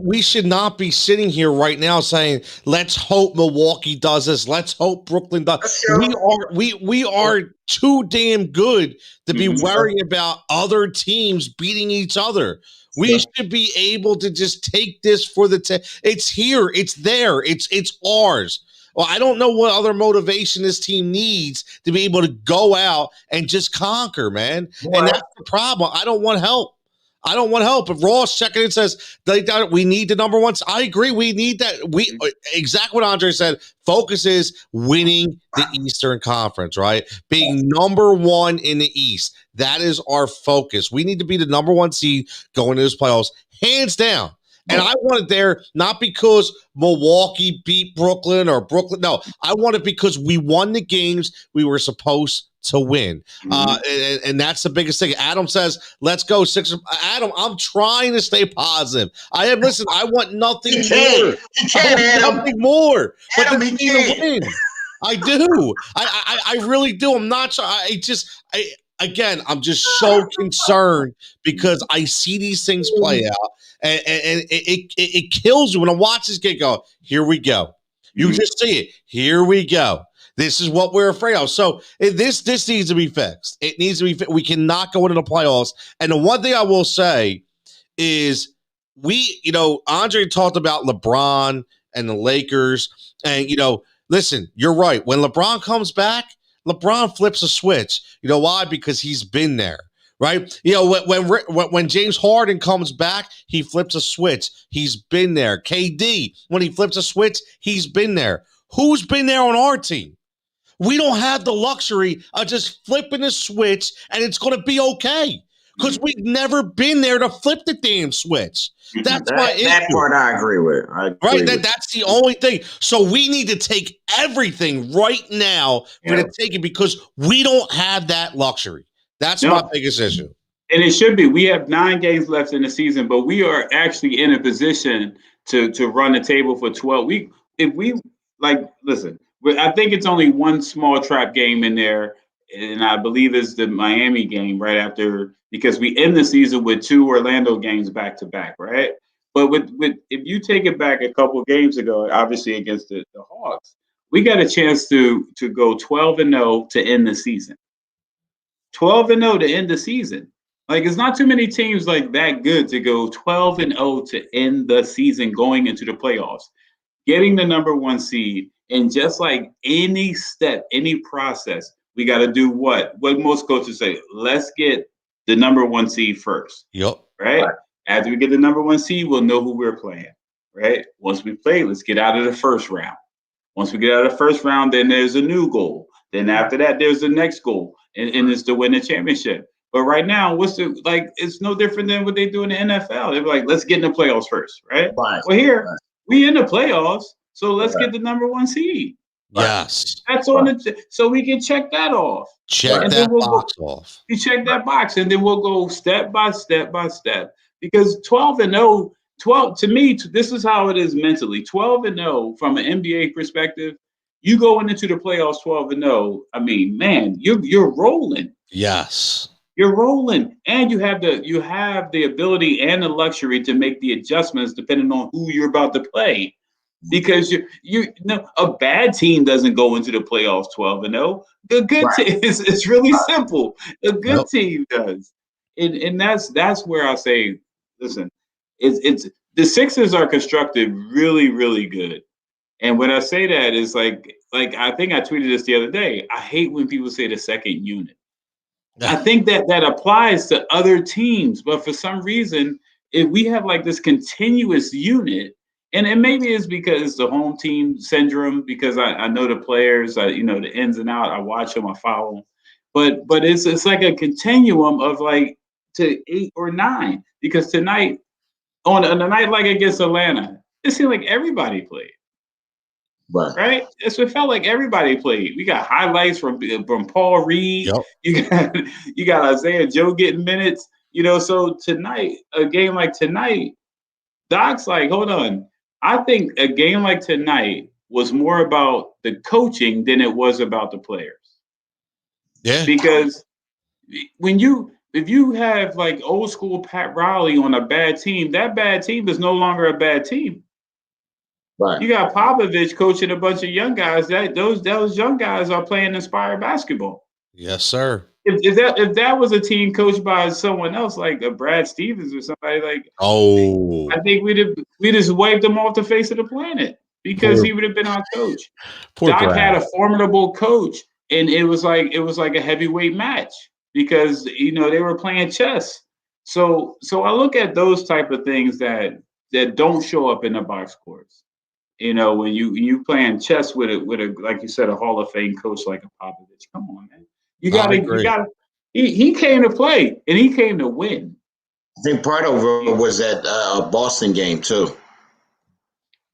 we should not be sitting here right now saying, let's hope Milwaukee does this. Let's hope Brooklyn does. Sure. We are too damn good to be worrying about other teams beating each other. We should be able to just take this for it's here, it's there, it's ours. Well, I don't know what other motivation this team needs to be able to go out and just conquer, man. Wow. And that's the problem. I don't want help. If Ross checking in says we need the number 1, I agree. We need that. Exactly what Andre said. Focus is winning the Eastern Conference, right? Being number 1 in the East. That is our focus. We need to be the number 1 seed going into this playoffs, hands down. And I want it there not because Milwaukee beat Brooklyn or Brooklyn. No, I want it because we won the games we were supposed to win. And that's the biggest thing. Adam says, let's go Sixers. Adam, I'm trying to stay positive. I want nothing more. Nothing more. But the team to win. I do. I really do. I'm not sure. Again, I'm just so concerned because I see these things play out. And it kills you when I watch this game go, here we go. You just see it. Here we go. This is what we're afraid of. So this needs to be fixed. It needs to be fixed. We cannot go into the playoffs. And the one thing I will say is Andre talked about LeBron and the Lakers. And, listen, you're right. When LeBron comes back, LeBron flips a switch. You know why? Because he's been there. Right? When James Harden comes back, he flips a switch. He's been there. KD, when he flips a switch, he's been there. Who's been there on our team? We don't have the luxury of just flipping a switch and it's going to be okay because we've never been there to flip the damn switch. That's my issue. That part I agree with. That's the only thing. So we need to take everything right now for the taking because we don't have that luxury. That's my biggest issue. And it should be. We have 9 games left in the season, but we are actually in a position to run the table for 12 weeks. If we listen, I think it's only one small trap game in there, and I believe it's the Miami game right after, because we end the season with 2 Orlando games back to back, right? But with if you take it back a couple of games ago, obviously against the Hawks, we got a chance to go 12-0 to end the season. 12-0 to end the season. Like, it's not too many teams like that good to go 12-0 to end the season going into the playoffs. Getting the number 1 seed, and just like any step, any process, we got to do what most coaches say. Let's get the number 1 seed first. Yep. Right? After we get the number 1 seed, we'll know who we're playing. Right? Once we play, let's get out of the first round. Once we get out of the first round, then there's a new goal. Then after that, there's the next goal. And it's to win the championship. But right now, it's no different than what they do in the NFL. They're like, let's get in the playoffs first, right? Well, here, we in the playoffs, so let's get the number 1 seed. Yes. That's on so we can check that off. Check that box off. We check that box, and then we'll go step by step by step. Because 12-0, 12 to me, this is how it is mentally. 12-0 from an NBA perspective. You going into the playoffs 12-0. I mean, man, you're rolling. Yes. You're rolling, and you have the ability and the luxury to make the adjustments depending on who you're about to play. Because a bad team doesn't go into the playoffs 12-0. The good team, it's really simple. A good team does, and that's where I say, listen, it's the Sixers are constructed really, really good. And when I say that, is like I think I tweeted this the other day. I hate when people say the second unit. I think that applies to other teams, but for some reason, if we have like this continuous unit, and maybe it's because it's the home team syndrome, because I know the players, the ins and out, I watch them, I follow them, but it's like a continuum of like to 8 or 9, because tonight on a night like against Atlanta, it seemed like everybody played. Right? It felt like everybody played. We got highlights from Paul Reed. Yep. You got Isaiah Joe getting minutes. So tonight, a game like tonight, Doc's like, hold on. I think a game like tonight was more about the coaching than it was about the players. Yeah. Because if you have like old school Pat Riley on a bad team, that bad team is no longer a bad team. Right. You got Popovich coaching a bunch of young guys. Those young guys are playing inspired basketball. Yes, sir. If that was a team coached by someone else like a Brad Stevens or somebody like, I think we'd just wiped them off the face of the planet, because he would have been our coach. Doc had a formidable coach, and it was like a heavyweight match, because they were playing chess. So I look at those type of things that don't show up in the box scores. When you playing chess with a like you said, a Hall of Fame coach like a Popovich. Come on, man. You gotta. He came to play, and he came to win. I think part of it was that Boston game too.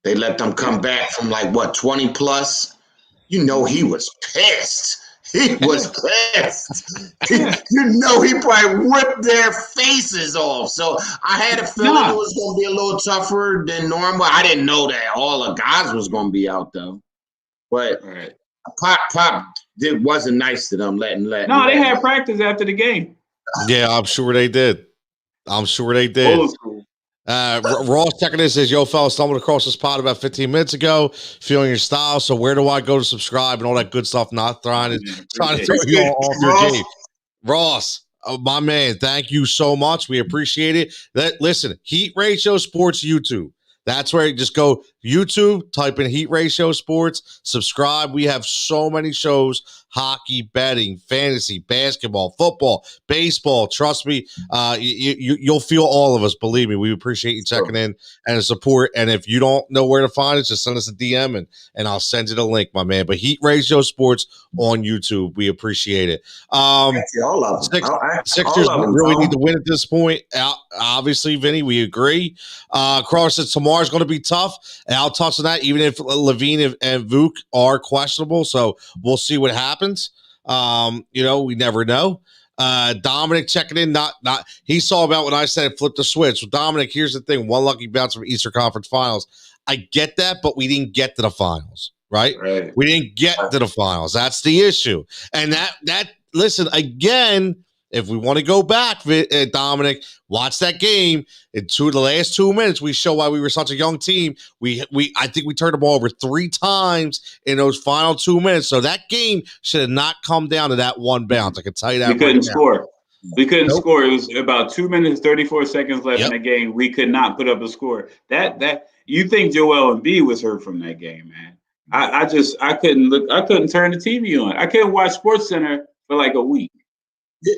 They let them come back from 20 plus. He was pissed. He was pissed. He probably ripped their faces off. So I had a feeling it was going to be a little tougher than normal. I didn't know that all the guys was going to be out though. But Pop it wasn't nice to them letting. No, they had practice after the game. Yeah, I'm sure they did. Old school. Ross checking in says, yo, fellas, stumbled across this pod about 15 minutes ago, feeling your style. So where do I go to subscribe and all that good stuff? Not trying to throw you all off your game. Ross, my man, thank you so much. We appreciate it. Listen, Heat Ratio Sports YouTube. That's where you just go YouTube, type in Heat Ratio Sports, subscribe. We have so many shows: hockey, betting, fantasy, basketball, football, baseball. Trust me, you'll feel all of us. Believe me, we appreciate you checking in and the support. And if you don't know where to find us, just send us a DM and I'll send you the link, my man. But Heat Ratio Sports on YouTube, we appreciate it. All of them. Sixers really need to win at this point. Obviously, Vinny, we agree. Cross says tomorrow's going to be tough. And I'll touch on that, even if Levine and Vuk are questionable. So we'll see what happens. We never know. Dominic checking in. Not he saw about when I said flip the switch. So Dominic, here's the thing: one lucky bounce from Eastern Conference Finals. I get that, but we didn't get to the finals, right? We didn't get to the finals. That's the issue. And that listen again. If we want to go back, Dominic, watch that game. In the last 2 minutes, we show why we were such a young team. I think we turned the ball over 3 times in those final 2 minutes. So that game should have not come down to that one bounce. I can tell you that. We couldn't score. We couldn't score. It was about 2 minutes, 34 seconds left in the game. We could not put up a score. That you think Joel Embiid was hurt from that game, man? I couldn't look. I couldn't turn the TV on. I couldn't watch SportsCenter for like a week.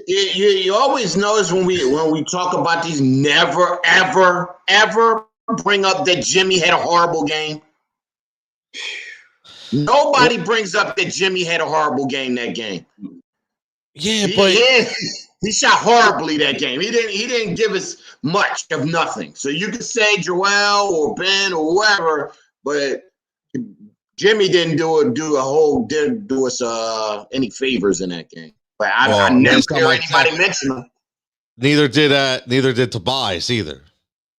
You always notice when we talk about these, never ever bring up that Jimmy had a horrible game. Nobody brings up that Jimmy had a horrible game that game. Yeah, but he shot horribly that game. He didn't give us much of nothing. So you could say Joel or Ben or whoever, but Jimmy didn't do us any favors in that game. But I never hear anybody mention him. Neither did Tobias either.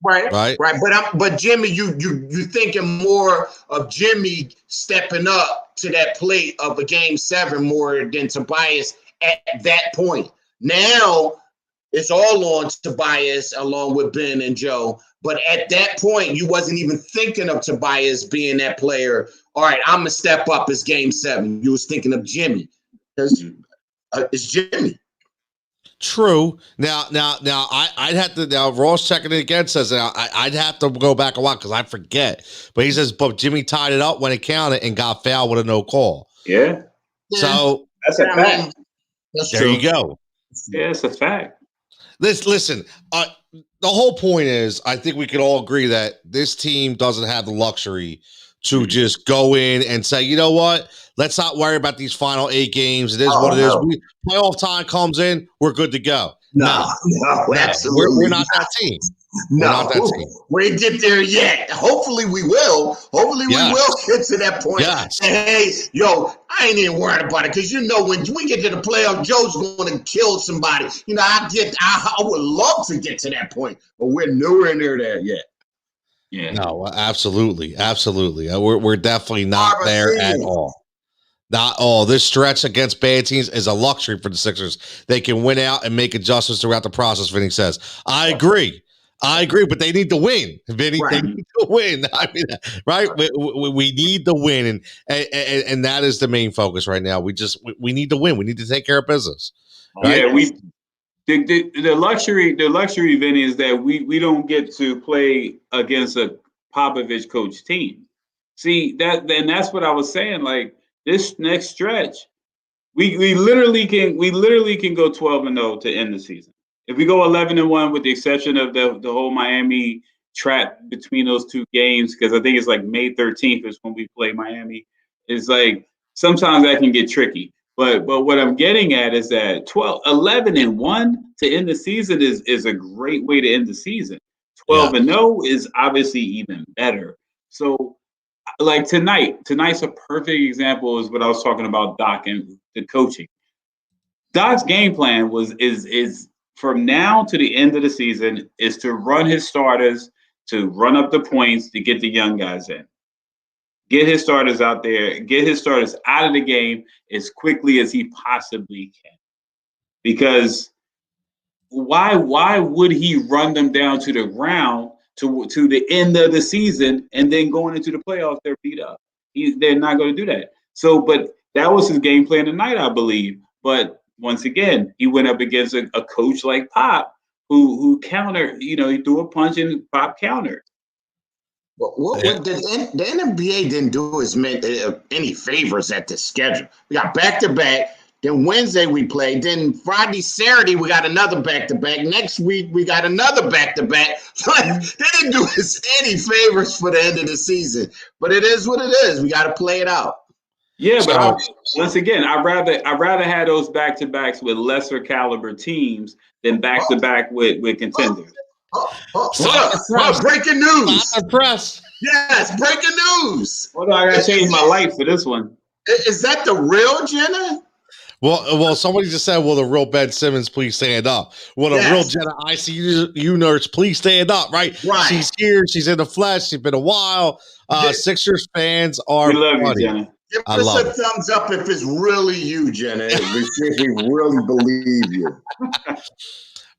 Right. Right. But Jimmy, you thinking more of Jimmy stepping up to that plate of a game 7 more than Tobias at that point. Now it's all on Tobias along with Ben and Joe. But at that point, you wasn't even thinking of Tobias being that player. All right, I'm gonna step up as game 7. You was thinking of Jimmy because it's Jimmy. True. Now, I'd have to. Now, Ross checking it again says I'd have to go back a while because I forget. But he says, but Jimmy tied it up when it counted and got fouled with a no call. Yeah. So that's a fact. There you go. Yeah, it's a fact. Listen. The whole point is, I think we can all agree that this team doesn't have the luxury to just go in and say, you know what? Let's not worry about these final 8 games. It is what it is. Playoff time comes in, we're good to go. No, absolutely. We're not that team. No, we're not that team. We ain't get there yet. Hopefully we will. Hopefully we will get to that point. Yes. Hey, yo, I ain't even worried about it because when we get to the playoff, Joe's going to kill somebody. I would love to get to that point, but we're nowhere near there yet. Yeah. No, absolutely. We're definitely not there at all. Not all. This stretch against bad teams is a luxury for the Sixers. They can win out and make adjustments throughout the process, Vinny says. I agree, but they need to win, Vinny. Right. They need to win. I mean, right? We need to win, and that is the main focus right now. We need to win. We need to take care of business. Right? Yeah, the luxury, Vinny, is that we don't get to play against a Popovich coach team. See, that's what I was saying. Like, this next stretch, we literally can go 12-0 to end the season. If we go 11-1, with the exception of the whole Miami trap between those 2 games, because I think it's like May 13th is when we play Miami. It's like sometimes that can get tricky. But what I'm getting at is that 11-1 to end the season is a great way to end the season. 12-0 is obviously even better. So, like tonight's a perfect example is what I was talking about Doc and the coaching. Doc's game plan is from now to the end of the season is to run his starters, to run up the points, to get the young guys in. Get his starters out there, get his starters out of the game as quickly as he possibly can. Because why would he run them down to the ground to the end of the season, and then going into the playoffs, they're beat up? They're not going to do that. So, but that was his game plan tonight, I believe. But once again, he went up against a coach like Pop, who countered. He threw a punch and Pop countered. What the NBA didn't do us any favors at the schedule. We got back-to-back. Then Wednesday we played. Then Friday, Saturday, we got another back-to-back. Next week, we got another back-to-back. So they didn't do us any favors for the end of the season. But it is what it is. We got to play it out. Yeah, but once again, I'd rather have those back-to-backs with lesser caliber teams than back-to-back with contenders. Breaking news. Stop the press. Yes, breaking news. Hold on, I got to change my life for this one. Is that the real Jenna? Well, somebody just said, will the real Ben Simmons please stand up? Will the real Jenna ICU nurse please stand up, right? She's here. She's in the flesh. She's been a while. Sixers fans are we love you, Jenna. Give us a thumbs up if it's really you, Jenna. We really believe you.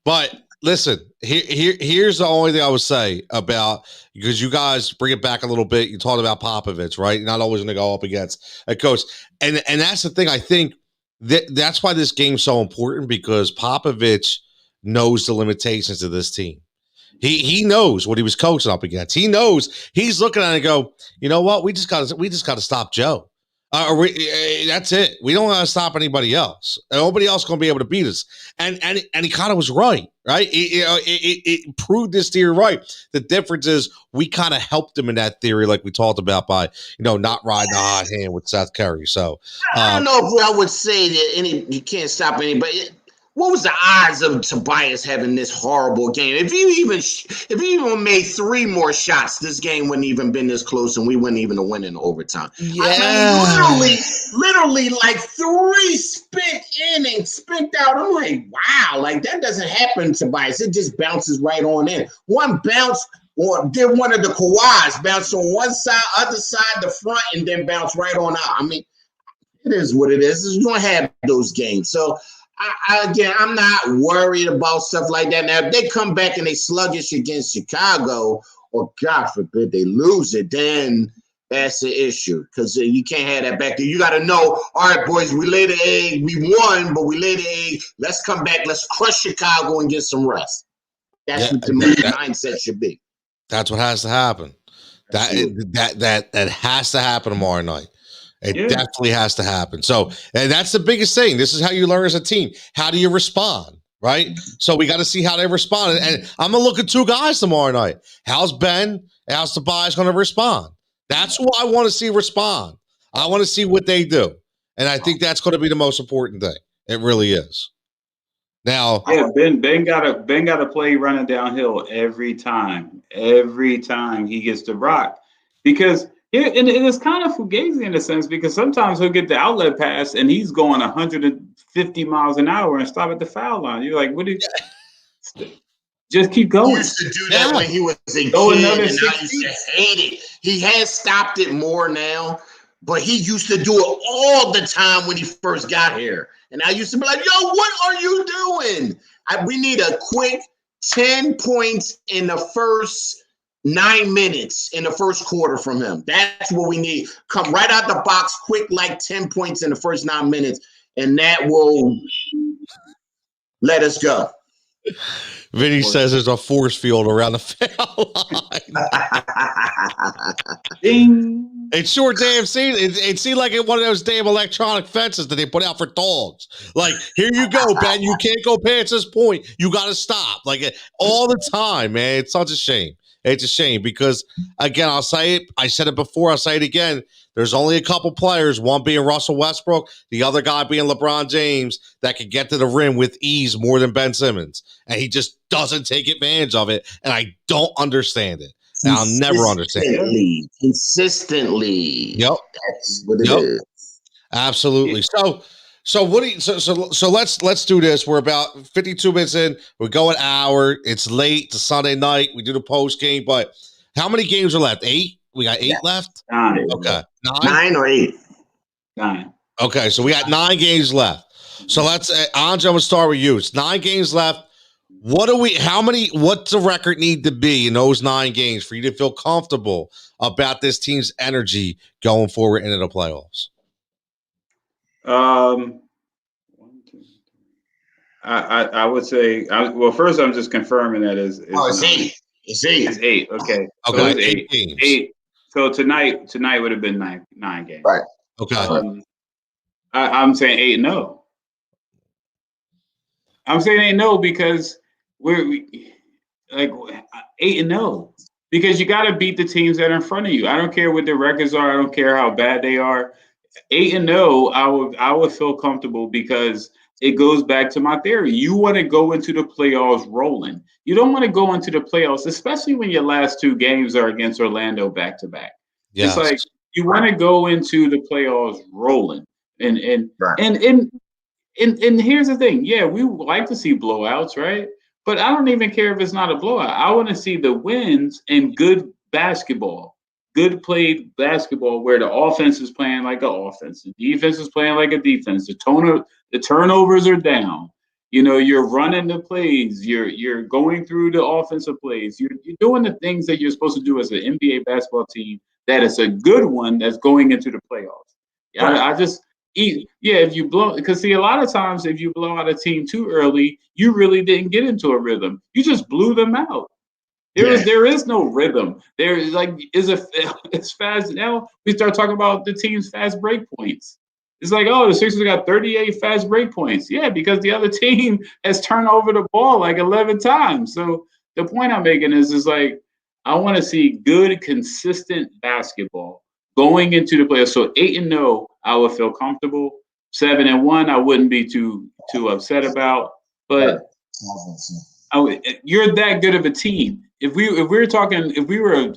But listen, here's the only thing I would say about, because you guys bring it back a little bit. You talked about Popovich, right? You're not always going to go up against a coach. And that's the thing. I think that's why this game's so important, because Popovich knows the limitations of this team. He knows what he was coaching up against. He knows he's looking at it and go, you know what? We just got to stop Joe. That's it. We don't want to stop anybody else. Nobody else going to be able to beat us. And he kind of was right? It proved this theory right. The difference is we kind of helped him in that theory, like we talked about, by not riding the hot hand with Seth Curry. So I don't know if I would say that you can't stop anybody. what was the odds of Tobias having this horrible game? If you even made 3 more shots, this game wouldn't even been this close, and we wouldn't even win in overtime. Yeah. I mean, literally, like 3 spent out. I'm like, wow, like that doesn't happen to Tobias. It just bounces right on in. One bounce, or did one of the Kawhis bounce on one side, other side, the front, and then bounce right on out. I mean, it is what it is. You're gonna have those games. So. Again, I'm not worried about stuff like that. Now, if they come back and they sluggish against Chicago, or God forbid they lose it, then that's the issue, because you can't have that back there. You got to know, all right, boys, we laid an egg. We won, but we laid an egg. Let's come back. Let's crush Chicago and get some rest. That's what the mindset should be. That's what has to happen. That has to happen tomorrow night. It definitely has to happen. So, and that's the biggest thing. This is how you learn as a team. How do you respond, right? So we got to see how they respond. And I'm going to look at 2 guys tomorrow night. How's Ben? How's Tobias going to respond? That's who I want to see respond. I want to see what they do. And I think that's going to be the most important thing. It really is. Now, yeah, Ben got to play running downhill every time he gets the rock, because and it's kind of fugazi in a sense, because sometimes he'll get the outlet pass and he's going 150 miles an hour and stop at the foul line. You're like, what do you just keep going? He used to do that when he was a kid, and I used to hate it. He has stopped it more now, but he used to do it all the time when he first got here. And I used to be like, yo, what are you doing? We need a quick 10 points in the first 9 minutes in the first quarter from him. That's what we need. Come right out the box, quick, like 10 points in the first 9 minutes, and that will let us go. Vinny says there's a force field around the foul line. Ding. It sure damn seemed. It seemed like one of those damn electronic fences that they put out for dogs. Like, here you go, Ben. You can't go past this point. You got to stop. Like, all the time, man. It's such a shame. It's a shame because, again, I'll say it. I said it before. I'll say it again. There's only a couple players, one being Russell Westbrook, the other guy being LeBron James, that could get to the rim with ease more than Ben Simmons. And he just doesn't take advantage of it. And I don't understand it. And I'll never understand it. Consistently. Yep. That's what it is. Absolutely. So what do you, so let's do this. We're about 52 minutes in. We go an hour. It's late. It's a Sunday night. We do the post game, but how many games are left? 8? We got 8 left? 9. Okay. 9 or 8? 9. Okay, so we got 9 games left. So let's Andre, I'm gonna start with you. It's 9 games left. What's the record need to be in those 9 games for you to feel comfortable about this team's energy going forward into the playoffs? 1, 2, 3. I would say. Well, first I'm just confirming that is. It's 8. It's 8. It's 8. Okay. So Okay. it's 8 games. 8. So tonight would have been 9 games. Right. Okay. I'm saying 8-0. I'm saying 8-0 because we're like 8-0 because you got to beat the teams that are in front of you. I don't care what their records are. I don't care how bad they are. 8-0, I would feel comfortable because it goes back to my theory. You want to go into the playoffs rolling. You don't want to go into the playoffs, especially when your last 2 games are against Orlando back to back. Yes. It's like you want to go into the playoffs rolling. And here's the thing. Yeah, we would like to see blowouts, right? But I don't even care if it's not a blowout. I want to see the wins and good basketball, good played basketball where the offense is playing like an offense, the defense is playing like a defense. The turnovers are down. You know, you're running the plays. You're going through the offensive plays. You're doing the things that you're supposed to do as an NBA basketball team. That is a good one that's going into the playoffs. Right. If you blow, because see, a lot of times if you blow out a team too early, you really didn't get into a rhythm. You just blew them out. There is no rhythm. There is like it's fast. Now we start talking about the team's fast break points. It's like, oh, the Sixers got 38 fast break points. Yeah, because the other team has turned over the ball like 11 times. So the point I'm making is like I want to see good, consistent basketball going into the playoffs. So 8-0, I would feel comfortable. 7-1, I wouldn't be too upset about. But you're that good of a team. If we were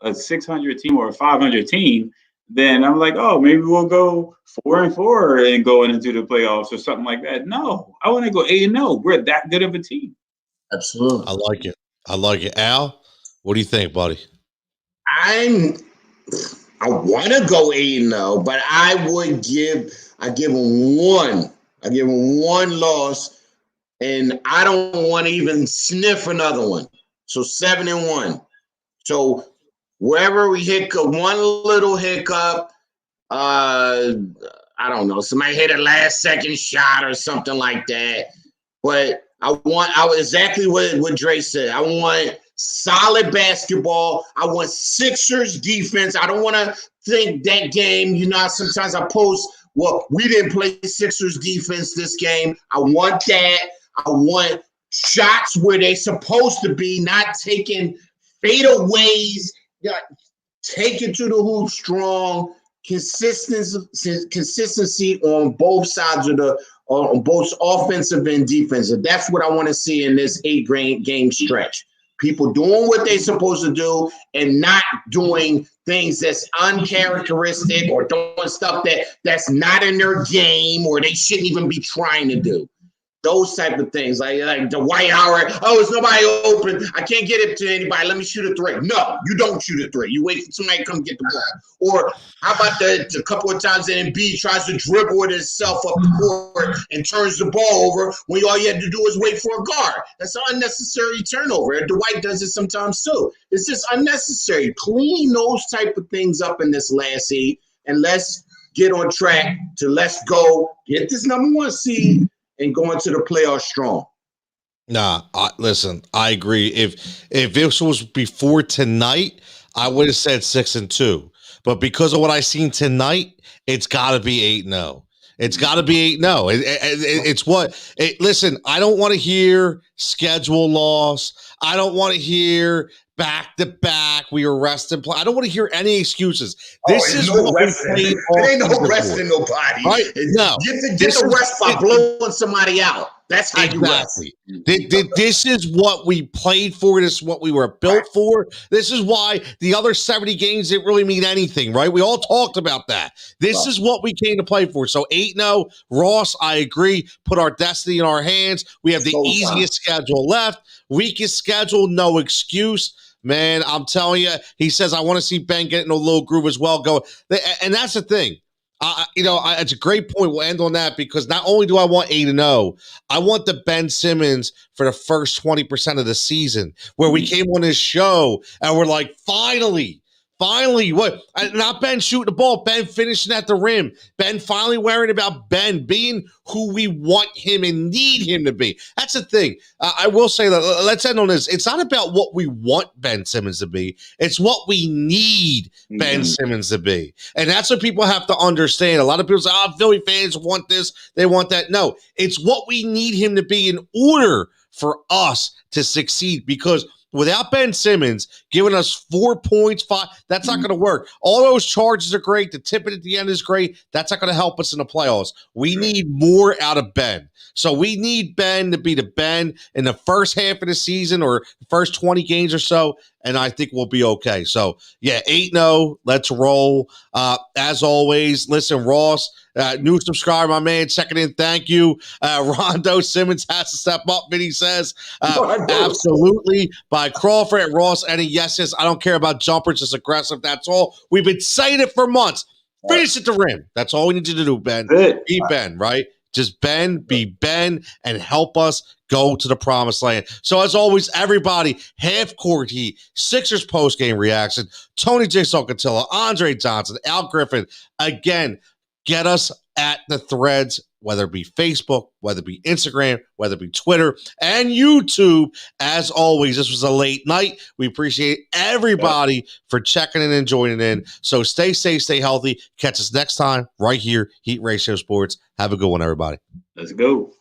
a 600 team or a 500 team, then I'm like, oh, maybe we'll go 4-4 and going into the playoffs or something like that. No, I want to go 8-0. We're that good of a team. Absolutely. I like it. Al, what do you think, buddy? I want to go 8-0, but I give them one. I give them one loss, and I don't want to even sniff another one. So 7-1. So wherever we hiccup, one little hiccup, I don't know, somebody hit a last second shot or something like that. But I was exactly what Dre said. I want solid basketball. I want Sixers defense. I don't want to think that game. Sometimes I post, well, we didn't play Sixers defense this game. I want that. I want shots where they're supposed to be, not taking fadeaways, taking to the hoop strong, consistency on both sides of on both offensive and defensive. That's what I want to see in this 8-game stretch. People doing what they're supposed to do and not doing things that's uncharacteristic or doing stuff that's not in their game or they shouldn't even be trying to do. Those type of things, like the White Howard. Oh, it's nobody open. I can't get it to anybody. Let me shoot a three. No, you don't shoot a three. You wait for somebody to come get the ball. Or how about the couple of times that Embiid tries to dribble it himself up the court and turns the ball over when all you had to do is wait for a guard. That's an unnecessary turnover. Dwight does it sometimes too. It's just unnecessary. Clean those type of things up in this last seed, and let's get on track to let's go get this number 1 seed and go into the playoffs strong. Nah, listen, I agree. If this was before tonight, I would have said 6-2. But because of what I seen tonight, it's got to be 8-0. It's got to be 8-0. It's what. Listen, I don't want to hear schedule loss. I don't want to hear back-to-back. We were resting. I don't want to hear any excuses. This is no what resting. we There ain't no resting nobody. Right? No. Get the rest by blowing somebody out. That's how you rest. This is what we played for. This is what we were built for. This is why the other 70 games didn't really mean anything, right? We all talked about that. This is what we came to play for. So 8-0, Ross, I agree. Put our destiny in our hands. We have the easiest schedule left. Weakest schedule, no excuse. Man, I'm telling you, he says, I want to see Ben get in a little groove as well. And that's the thing. It's a great point. We'll end on that because not only do I want 8-0, I want the Ben Simmons for the first 20% of the season where we came on this show and we're like, finally, what? Not Ben shooting the ball, Ben finishing at the rim, Ben finally worrying about Ben being who we want him and need him to be. That's the thing. I will say that, let's end on this. It's not about what we want Ben Simmons to be. It's what we need Ben Simmons to be. And that's what people have to understand. A lot of people say, Philly fans want this, they want that. No, it's what we need him to be in order for us to succeed because without Ben Simmons giving us 4 points, 5, that's not going to work. All those charges are great. The tip at the end is great. That's not going to help us in the playoffs. We need more out of Ben. So we need Ben to be the Ben in the first half of the season or the first 20 games or so, and I think we'll be okay. So, 8-0. Let's roll. As always, listen, Ross, new subscriber, my man, checking in. Thank you. Rondo Simmons has to step up, Vinny says. Absolutely. By Crawford and Ross, any yeses. I don't care about jumpers, just aggressive. That's all. We've been saying it for months. Finish at the rim. That's all we need you to do, Ben. Be Ben, right? Just be Ben, and help us go to the promised land. So as always, everybody, half court heat, Sixers post-game reaction, Tony J. Socatilla, Andre Johnson, Al Griffin. Again, get us at the threads, whether it be Facebook, whether it be Instagram, whether it be Twitter, and YouTube. As always, this was a late night. We appreciate everybody for checking in and joining in. So stay safe, stay healthy. Catch us next time right here, Heat Ratio Sports. Have a good one, everybody. Let's go.